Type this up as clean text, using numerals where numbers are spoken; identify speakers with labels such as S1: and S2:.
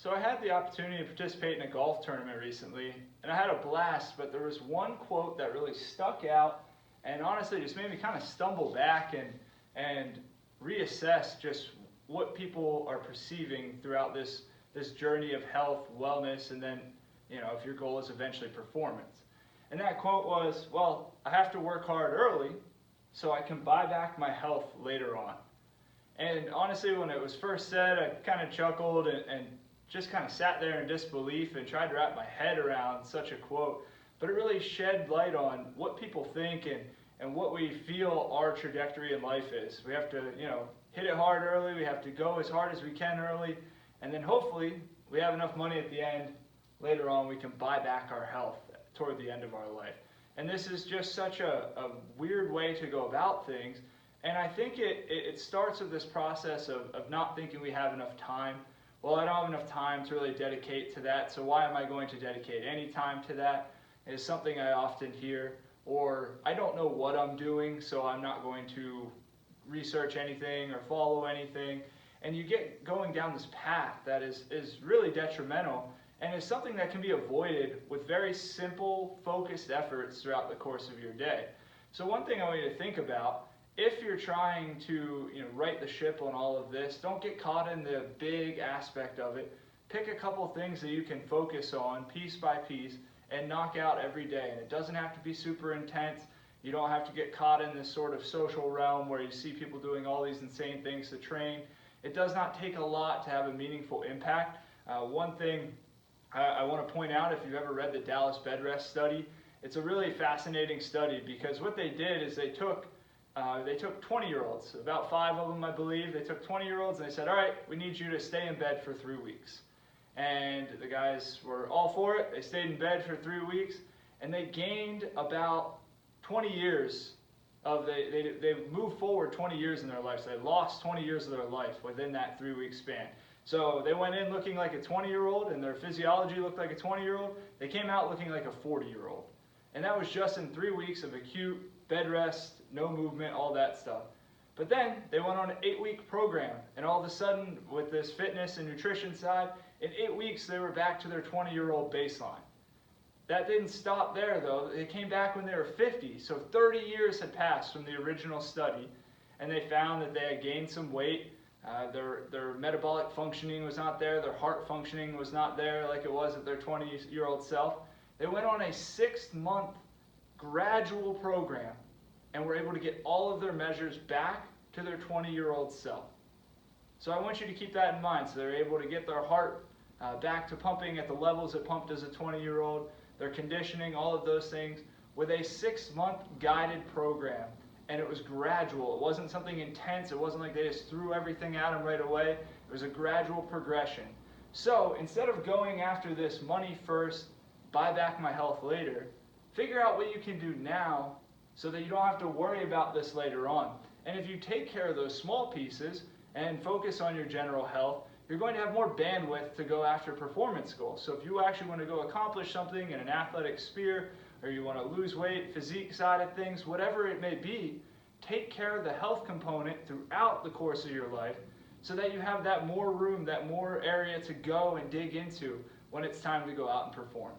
S1: So I had the opportunity to participate in a golf tournament recently, and I had a blast, but there was one quote that really stuck out and honestly just made me kind of stumble back and reassess just what people are perceiving throughout this journey of health, wellness, and then, if your goal is eventually performance. And that quote was, well, I have to work hard early so I can buy back my health later on. And honestly, when it was first said, I kind of chuckled and just kind of sat there in disbelief and tried to wrap my head around such a quote. But it really shed light on what people think and what we feel our trajectory in life is. We have to, hit it hard early. We have to go as hard as we can early. And then hopefully we have enough money at the end. Later on, we can buy back our health toward the end of our life. And this is just such a weird way to go about things. And I think it starts with this process of not thinking we have enough time. Well, I don't have enough time to really dedicate to that, so why am I going to dedicate any time to that? Is something I often hear. Or I don't know what I'm doing, so I'm not going to research anything or follow anything. And you get going down this path that is really detrimental and is something that can be avoided with very simple, focused efforts throughout the course of your day. So one thing I want you to think about, if you're trying to right the ship on all of this, don't get caught in the big aspect of it. Pick a couple things that you can focus on piece by piece and knock out every day. And it doesn't have to be super intense. You don't have to get caught in this sort of social realm where you see people doing all these insane things to train. It does not take a lot to have a meaningful impact. One thing I want to point out, if you've ever read the Dallas Bed Rest study, it's a really fascinating study because what they did is they took 20-year-olds, about 5 of them I believe. They took 20-year-olds and they said, all right, we need you to stay in bed for 3 weeks. And the guys were all for it. They stayed in bed for 3 weeks and they gained about 20 years of, they moved forward 20 years in their life. So they lost 20 years of their life within that 3-week span. So they went in looking like a 20-year-old and their physiology looked like a 20-year-old. They came out looking like a 40-year-old. And that was just in 3 weeks of acute bed rest, no movement, all that stuff. But then they went on an 8-week program, and all of a sudden, with this fitness and nutrition side, in 8 weeks they were back to their 20-year-old baseline. That didn't stop there, though. They came back when they were 50, so 30 years had passed from the original study, and they found that they had gained some weight. Their metabolic functioning was not there. Their heart functioning was not there like it was at their 20-year-old self. They went on a 6-month gradual program and were able to get all of their measures back to their 20-year-old self. So I want you to keep that in mind. So they're able to get their heart back to pumping at the levels it pumped as a 20-year-old, their conditioning, all of those things, with a 6-month guided program. And it was gradual. It wasn't something intense. It wasn't like they just threw everything at them right away. It was a gradual progression. So instead of going after this money first, buy back my health later, figure out what you can do now so that you don't have to worry about this later on. And if you take care of those small pieces and focus on your general health, you're going to have more bandwidth to go after performance goals. So if you actually want to go accomplish something in an athletic sphere, or you want to lose weight, physique side of things, whatever it may be, take care of the health component throughout the course of your life so that you have that more room, that more area to go and dig into when it's time to go out and perform.